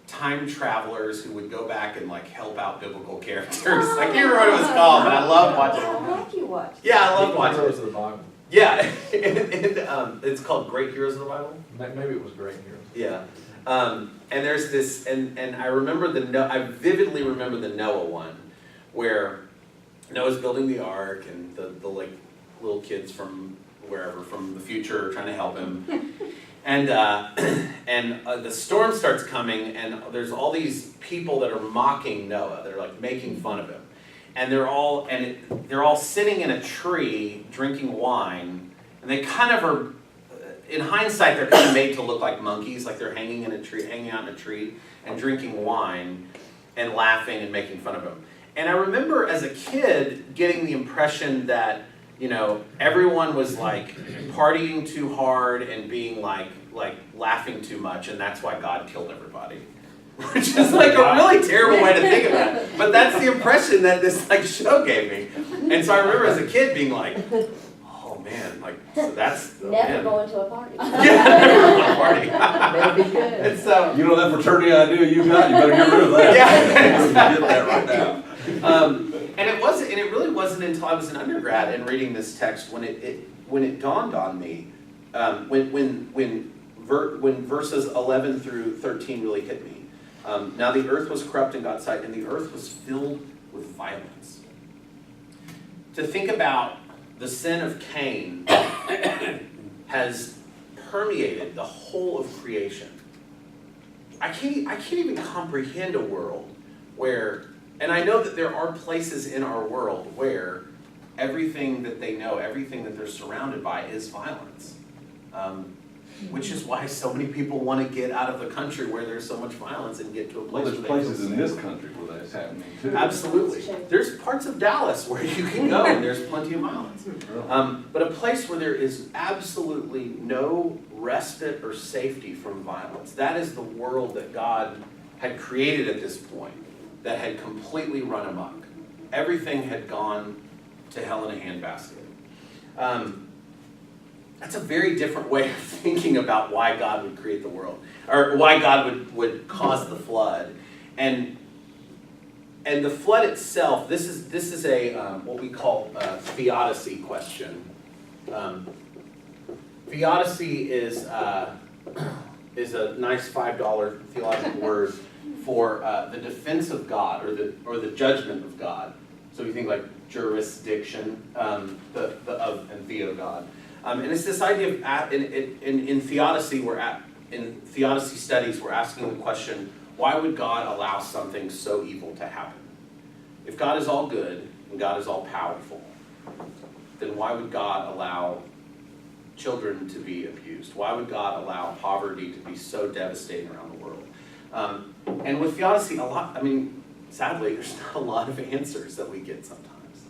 time travelers who would go back and like help out biblical characters. I can't remember what it was called, but I loved watching How it. have you watched? Yeah, I loved watching Heroes it. of the Bible. Yeah, and it's called Great Heroes of the Bible. Maybe it was Great Heroes. Yeah, and there's this, and I remember I vividly remember the Noah one, where Noah's building the ark, and the like little kids from wherever, from the future, are trying to help him, and the storm starts coming, and there's all these people that are mocking Noah, that are like making fun of him, and they're all sitting in a tree drinking wine, and they kind of are. In hindsight, they're kind of made to look like monkeys, like they're hanging out in a tree and drinking wine and laughing and making fun of him. And I remember as a kid getting the impression that, everyone was like partying too hard and being like laughing too much, and that's why God killed everybody. Which is like a really terrible way to think about it. But that's the impression that this like show gave me. And so I remember as a kid being like, man, so that's Never going to a party. Yeah, never going to a party. That'll be good. And so, You know that fraternity idea you got, you better get rid of that. Yeah, exactly. Get that right now. And it really wasn't until I was an undergrad and reading this text when it dawned on me, when verses 11 through 13 really hit me. Now the earth was corrupt in God's sight, and the earth was filled with violence. To think about the sin of Cain has permeated the whole of creation. I can't even comprehend a world where, and I know that there are places in our world where everything that they know, everything that they're surrounded by is violence. Which is why so many people want to get out of the country where there's so much violence and get to a Well, place there's where they places feel in safe. this country where that's happening too. Absolutely. There's parts of Dallas where you can go and there's plenty of violence. But a place where there is absolutely no respite or safety from violence. That is the world that God had created at this point, that had completely run amok. Everything had gone to hell in a handbasket. That's a very different way of thinking about why God would create the world, or why God would cause the flood. And the flood itself, this is a what we call a theodicy question. Theodicy is a nice $5 theological word for the defense of God, or the judgment of God. So you think like jurisdiction and theo God. And it's this idea of in theodicy in theodicy studies we're asking the question, why would God allow something so evil to happen? If God is all good and God is all powerful, then why would God allow children to be abused? Why would God allow poverty to be so devastating around the world? And with theodicy, sadly, there's not a lot of answers that we get sometimes.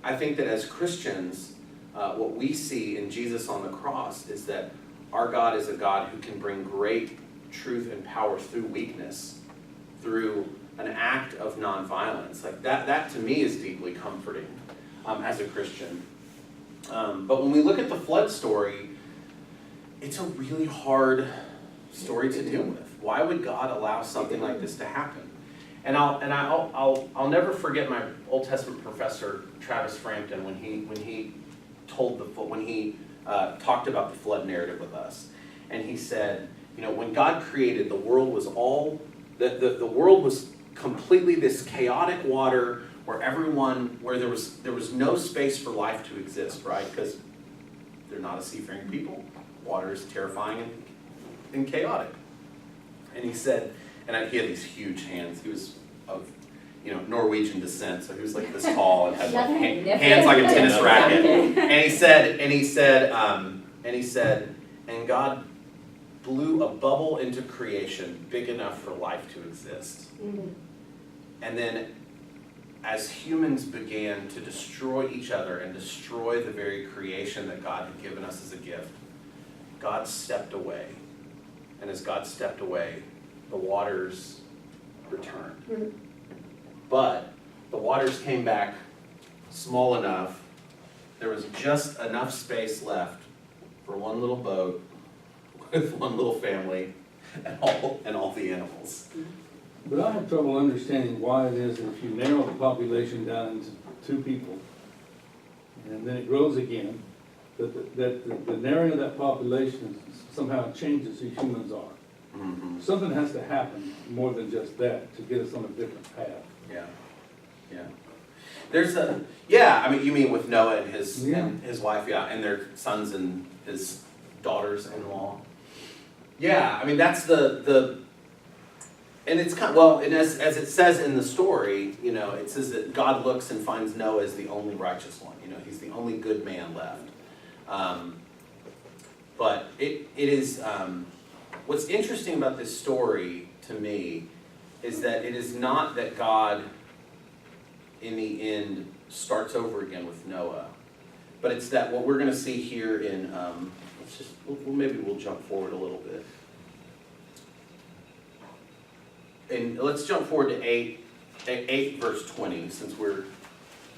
I think that as Christians, what we see in Jesus on the cross is that our God is a God who can bring great truth and power through weakness, through an act of nonviolence. Like that to me is deeply comforting as a Christian. But when we look at the flood story, it's a really hard story to deal with. Why would God allow something like this to happen? And I'll never forget my Old Testament professor Travis Frampton when he talked about the flood narrative with us, and he said, when God created, the world was the world was completely this chaotic water where there was no space for life to exist, right? Because they're not a seafaring people. Water is terrifying and chaotic. And he said, and he had these huge hands. He was of Norwegian descent, so he was like this tall and had hands like a tennis racket. And he said, and God blew a bubble into creation big enough for life to exist. Mm-hmm. And then as humans began to destroy each other and destroy the very creation that God had given us as a gift, God stepped away. And as God stepped away, the waters returned. Mm-hmm. But the waters came back small enough, there was just enough space left for one little boat with one little family and all the animals. But I have trouble understanding why it is that if you narrow the population down into 2 people, and then it grows again, that the narrowing of that population somehow changes who humans are. Mm-hmm. Something has to happen more than just that to get us on a different path. Yeah. There's you mean with Noah and his wife, and their sons and his daughters-in-law. Yeah, that's and it's and as it says in the story, it says that God looks and finds Noah as the only righteous one. He's the only good man left. But it is, what's interesting about this story to me is that it is not that God, in the end, starts over again with Noah, but it's that what we're going to see here in, maybe we'll jump forward a little bit. And let's jump forward to 8 verse 20, since we're,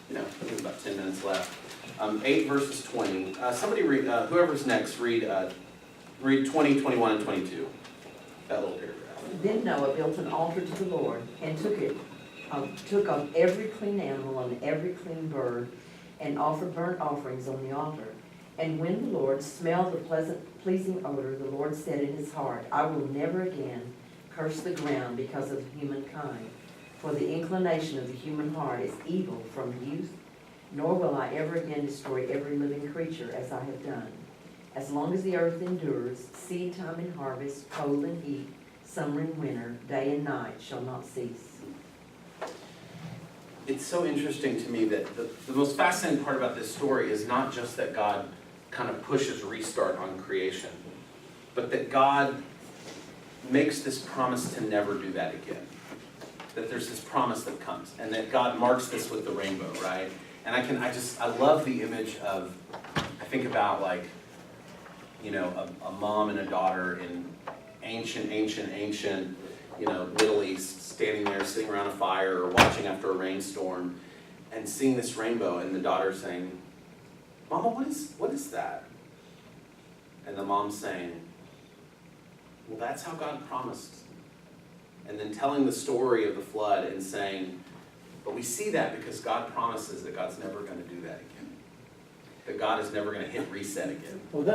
we have about 10 minutes left. 8 verses 20. Somebody read, whoever's next, read 20, 21, and 22. That little paragraph. Then Noah built an altar to the Lord and took of every clean animal and every clean bird and offered burnt offerings on the altar. And when the Lord smelled the pleasing odor, the Lord said in his heart, I will never again curse the ground because of humankind, for the inclination of the human heart is evil from youth, nor will I ever again destroy every living creature as I have done. As long as the earth endures, seed time and harvest, cold and heat, summer and winter, day and night shall not cease. It's so interesting to me that the most fascinating part about this story is not just that God kind of pushes restart on creation, but that God makes this promise to never do that again. That there's this promise that comes, and that God marks this with the rainbow, right? And I love the image of, I think about like, you know, a mom and a daughter in ancient, you know, Middle East, standing there, sitting around a fire or watching after a rainstorm and seeing this rainbow, and the daughter saying, Mama, what is that? And the mom saying, well, that's how God promised. And then telling the story of the flood and saying, but we see that because God promises that God's never going to do that again. That God is never going to hit reset again. Well,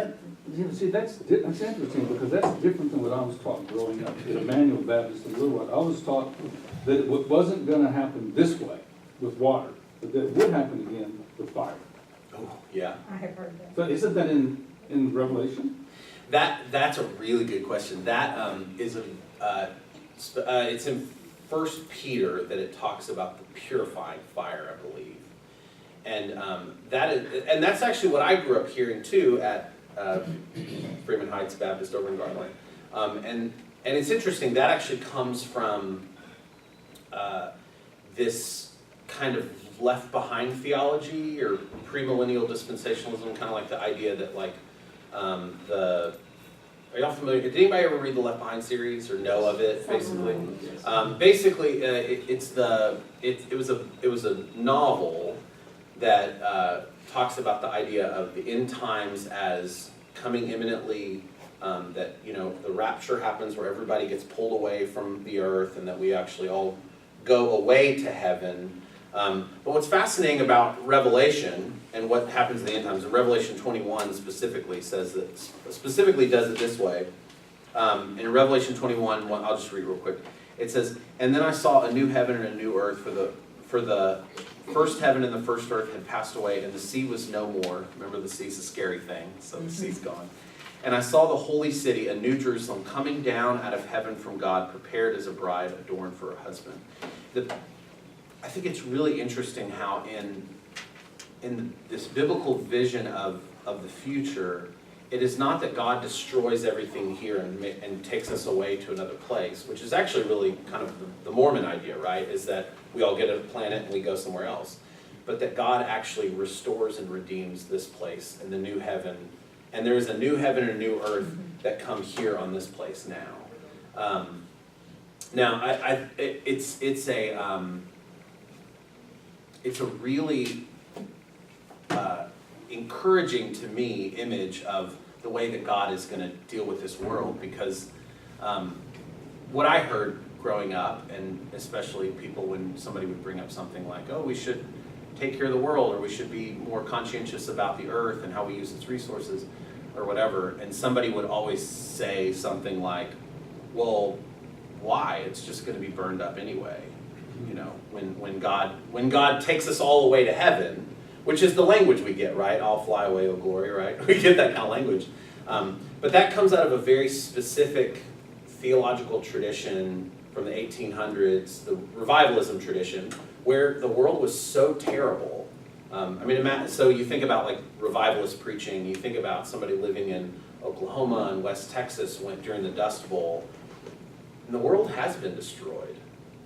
see, that's interesting, because that's different than what I was taught growing up in Emmanuel Baptist in Little Rock. I was taught that it wasn't gonna happen this way with water, but that it would happen again with fire. Oh, yeah. I have heard that. So isn't that in Revelation? That's a really good question. That is it's in 1 Peter that it talks about the purifying fire, I believe. And that's actually what I grew up hearing too at Freeman Heights Baptist over in Garland. And it's interesting, that actually comes from this kind of left behind theology or premillennial dispensationalism, kind of like the idea that like are y'all familiar? Did anybody ever read the Left Behind series or know of it? Basically, it was a novel that talks about the idea of the end times as coming imminently. That, you know, the rapture happens where everybody gets pulled away from the earth, and that we actually all go away to heaven. But what's fascinating about Revelation and what happens in the end times, and Revelation 21 specifically does it this way. In Revelation 21, I'll just read real quick. It says, and then I saw a new heaven and a new earth, for the first heaven and the first earth had passed away, and the sea was no more. Remember, the sea's a scary thing, so the sea's gone. And I saw the holy city, a new Jerusalem, coming down out of heaven from God, prepared as a bride adorned for her husband. I think it's really interesting how in this biblical vision of the future, it is not that God destroys everything here and takes us away to another place, which is actually really kind of the Mormon idea, right? Is that we all get a planet and we go somewhere else. But that God actually restores and redeems this place in the new heaven. And there is a new heaven and a new earth that come here on this place now. It's a really encouraging to me image of the way that God is going to deal with this world, because what I heard growing up, and especially people when somebody would bring up something like, oh, we should take care of the world, or we should be more conscientious about the earth and how we use its resources, or whatever, and somebody would always say something like, well, why? It's just going to be burned up anyway. You know, when God takes us all the way to heaven, which is the language we get, right? I'll fly away, O glory, right? We get that kind of language. But that comes out of a very specific theological tradition from the 1800s, the revivalism tradition, where the world was so terrible. So you think about like revivalist preaching, you think about somebody living in Oklahoma and West Texas during the Dust Bowl, and the world has been destroyed.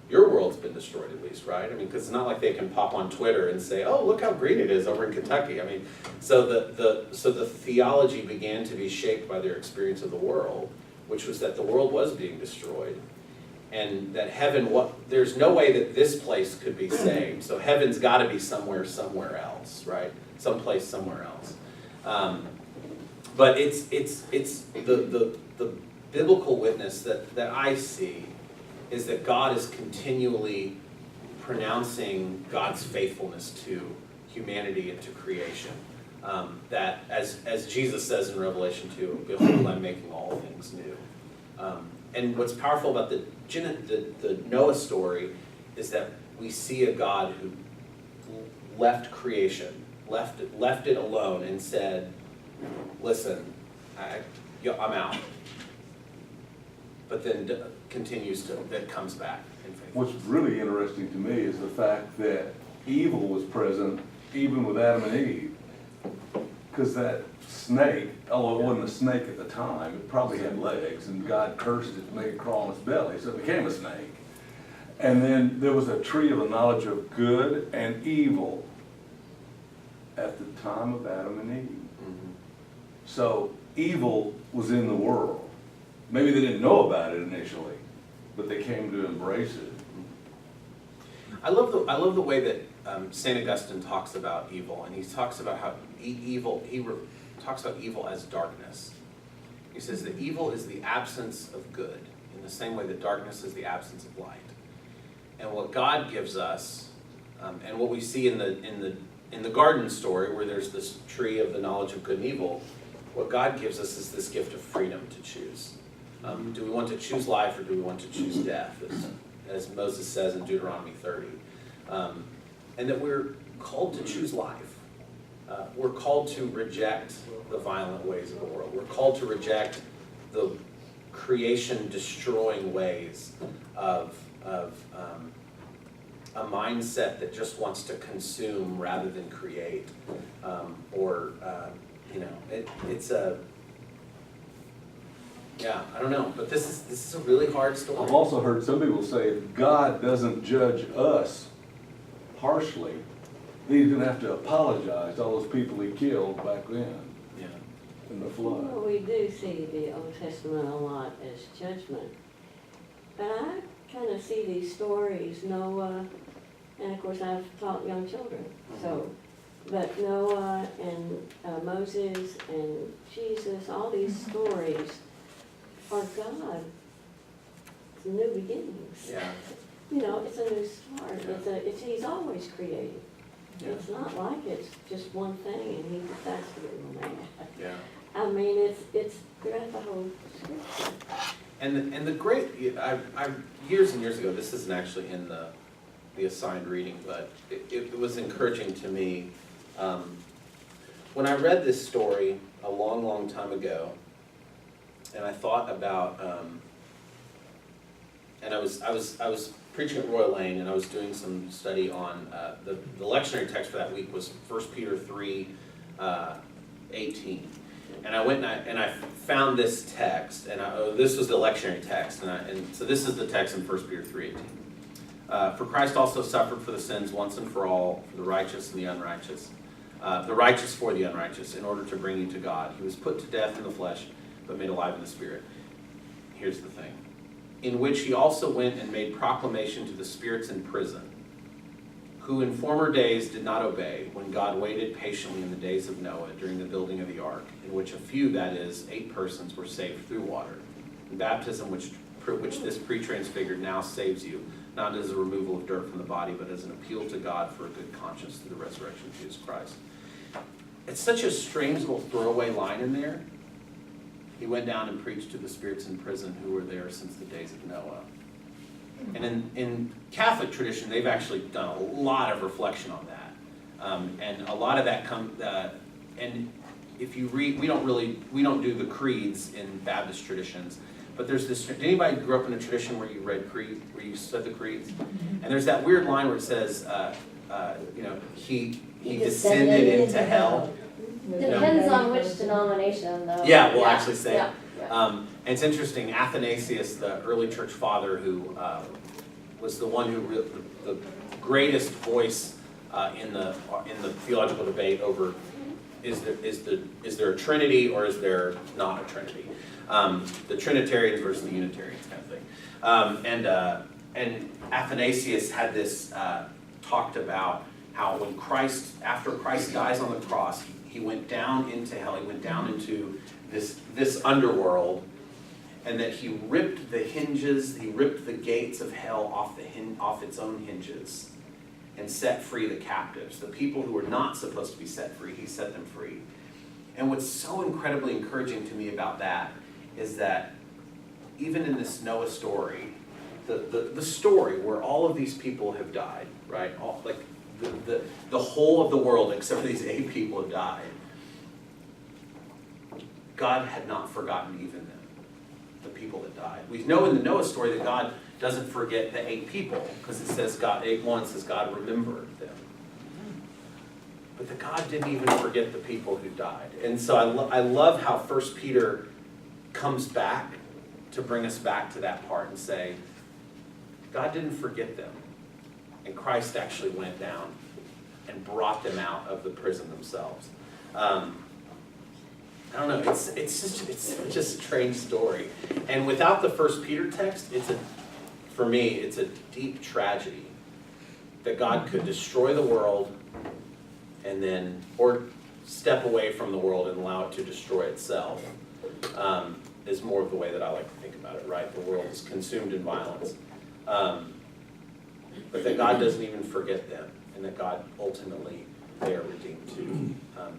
Your world's been destroyed at least, right? I mean, because it's not like they can pop on Twitter and say, oh, look how green it is over in Kentucky. I mean, so the theology began to be shaped by their experience of the world, which was that the world was being destroyed. And that heaven, there's no way that this place could be saved. So heaven's got to be somewhere else, right? Someplace somewhere else. But it's the biblical witness that I see is that God is continually pronouncing God's faithfulness to humanity and to creation. That as Jesus says in Revelation 2, behold, I'm making all things new. And what's powerful about the Noah story is that we see a God who left creation, left it alone and said, listen, I'm out. But then that comes back in faith. What's really interesting to me is the fact that evil was present even with Adam and Eve. Because that snake, although it wasn't a snake at the time, it probably had legs, and God cursed it to make it crawl on its belly, so it became a snake. And then there was a tree of the knowledge of good and evil at the time of Adam and Eve. Mhm. So evil was in the world. Maybe they didn't know about it initially, but they came to embrace it. I love the way that St. Augustine talks about evil, and he talks about how talks about evil as darkness. He says that evil is the absence of good, in the same way that darkness is the absence of light. And what God gives us, and what we see in the garden story, where there's this tree of the knowledge of good and evil, what God gives us is this gift of freedom to choose. Do we want to choose life, or do we want to choose death, as Moses says in Deuteronomy 30? And that we're called to choose life. We're called to reject the violent ways of the world. We're called to reject the creation-destroying ways of a mindset that just wants to consume rather than create. I don't know, but this is a really hard story. I've also heard some people say, if God doesn't judge us harshly, he's going to have to apologize to all those people he killed back then in the flood. Well, we do see the Old Testament a lot as judgment. But I kind of see these stories, Noah, and of course I've taught young children, so, but Noah and Moses and Jesus, all these stories are God. It's new beginnings. Yeah. You know, it's a new start. He's always creating. Yeah. It's not like it's just one thing and he decides to get one man. Yeah. I mean, it's throughout the whole scripture. And the great, I years and years ago, this isn't actually in the assigned reading, but it was encouraging to me. When I read this story a long, long time ago, and I thought about, and I was preaching at Royal Lane, and I was doing some study on the lectionary text for that week was 1 Peter 3, 18. And I went and I found this text, and this was the lectionary text, and so this is the text in 1 Peter 3:18. For Christ also suffered for the sins once and for all, for the righteous and the unrighteous, the righteous for the unrighteous, in order to bring you to God. He was put to death in the flesh, but made alive in the spirit. Here's the thing. In which he also went and made proclamation to the spirits in prison, who in former days did not obey, when God waited patiently in the days of Noah during the building of the ark, in which a few, that is, 8 persons, were saved through water. And baptism, which this pre-transfigured now saves you, not as a removal of dirt from the body, but as an appeal to God for a good conscience through the resurrection of Jesus Christ. It's such a strange little throwaway line in there. He went down and preached to the spirits in prison who were there since the days of Noah. And in Catholic tradition, they've actually done a lot of reflection on that. And a lot of that and if you read, we don't do the creeds in Baptist traditions, but there's this, did anybody grow up in a tradition where you read creed, where you said the creeds? And there's that weird line where it says, he descended into hell. Depends on which denomination, though. Yeah, we'll actually say. Yeah. And it's interesting, Athanasius, the early church father who was the one who, the greatest voice in the theological debate over is there a Trinity or is there not a Trinity? The Trinitarians versus the Unitarians kind of thing. And Athanasius had this talked about how when after Christ dies on the cross, he went down into hell, he went down into this underworld, and that he ripped the hinges, he ripped the gates of hell off its own hinges, and set free the captives. The people who were not supposed to be set free, he set them free. And what's so incredibly encouraging to me about that is that even in this Noah story, the story where all of these people have died, right? The whole of the world except for these 8 people have died. God had not forgotten even them, the people that died. We know in the Noah story that God doesn't forget the 8 people, because it says God, 8:1 says God remembered them. But that God didn't even forget the people who died. And so I love how 1 Peter comes back to bring us back to that part and say, God didn't forget them. And Christ actually went down and brought them out of the prison themselves. I don't know, it's such a strange story. And without the 1 Peter text, for me, it's a deep tragedy that God could destroy the world and then, or step away from the world and allow it to destroy itself, is more of the way that I like to think about it, right? The world is consumed in violence. But that God doesn't even forget them, and that God ultimately, they are redeemed too.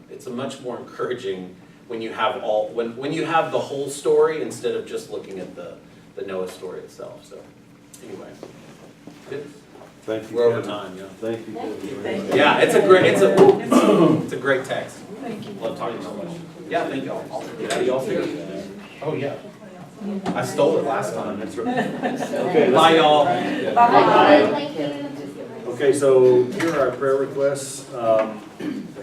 It's a much more encouraging when you have when you have the whole story instead of just looking at the Noah story itself. So anyway, good. Thank you. We're over Kevin. time, yeah. Thank you. Kevin. Yeah, it's a great text. Thank you. Love talking so much. Yeah, thank y'all. I'll get out of y'all's here. Oh, yeah. I stole it last time. That's right. Okay, Bye, y'all. Thank you. Okay, so here are our prayer requests.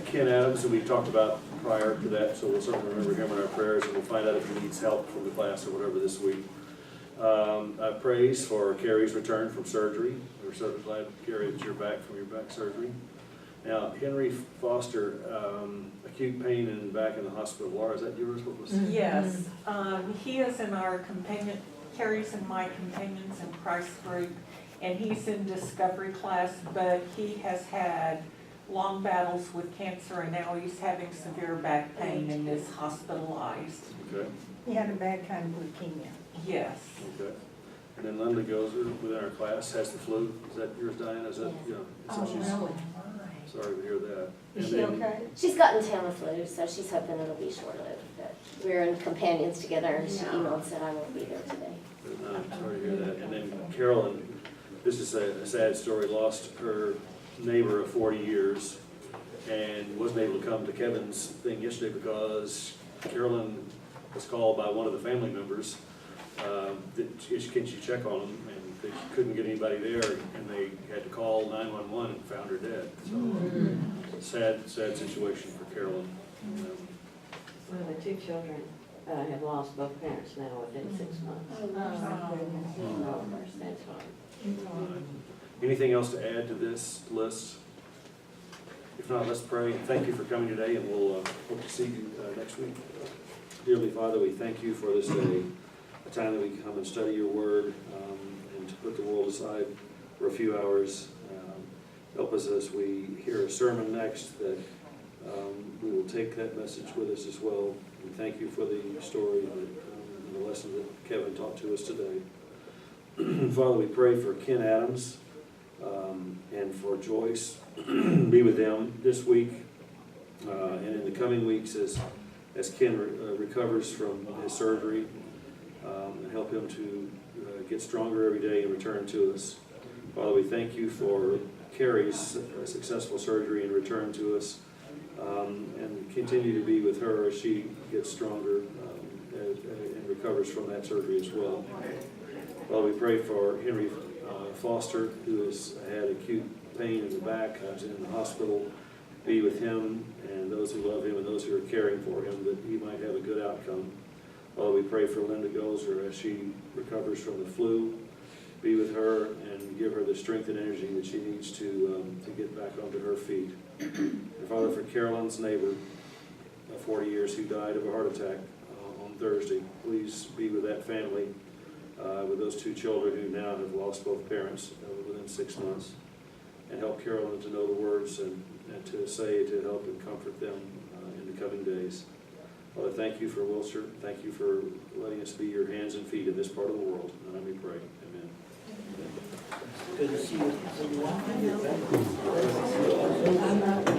Ken Adams, who we talked about prior to that, so we'll certainly remember him in our prayers, and we'll find out if he needs help from the class or whatever this week. I praise for Carrie's return from surgery. We're so glad, Carrie, that you're back from your back surgery. Now, Henry Foster, acute pain in back in the hospital. Laura, is that yours? What was? Yes, he is in our companion, Carrie's and my Companions in Christ group, and he's in discovery class, but he has had long battles with cancer, and now he's having severe back pain and is hospitalized. Okay. He had a bad kind of leukemia. Yes. Okay. And then Linda Gozer, within our class, has the flu. Is that yours, Diana? Is that, yeah? So she's, sorry to hear that. Is And she then- okay? She's gotten Tamiflu, so she's hoping it'll be short-lived. But we're in companions together, and she emailed and said I won't be there today. Sorry to hear that. And then Carolyn, this is a sad story, lost her neighbor of 40 years and wasn't able to come to Kevin's thing yesterday because Carolyn was called by one of the family members can she check on him, and they couldn't get anybody there, and they had to call 911 and found her dead. So sad situation for Carolyn. Well, the 2 children have lost both parents now within 6 months. So that's fine. Anything else to add to this list? If not, let's pray. Thank you for coming today, and we'll hope to see you next week. Dearly Father, we thank you for this day, a time that we can come and study your word, and to put the world aside for a few hours. Help us as we hear a sermon next, that we will take that message with us as well. We thank you for the story and the lesson that Kevin taught to us today. Father, we pray for Ken Adams and for Joyce. Be with them this week and in the coming weeks as Ken recovers from his surgery, and help him to get stronger every day and return to us. Father, we thank you for Carrie's successful surgery and return to us, and continue to be with her as she gets stronger and recovers from that surgery as well. Father, we pray for Henry Foster, who has had acute pain in the back, is in the hospital. Be with him and those who love him and those who are caring for him, that he might have a good outcome. Father, we pray for Linda Gozer as she recovers from the flu. Be with her and give her the strength and energy that she needs to get back onto her feet. And Father, for Carolyn's neighbor of 40 years who died of a heart attack on Thursday, please be with that family, with those 2 children who now have lost both parents within 6 months, and help Carolyn to know the words and to say to help and comfort them in the coming days. Father, thank you for Wilshire. Thank you for letting us be your hands and feet in this part of the world. And we pray. Amen. Good to see you. I'm not back.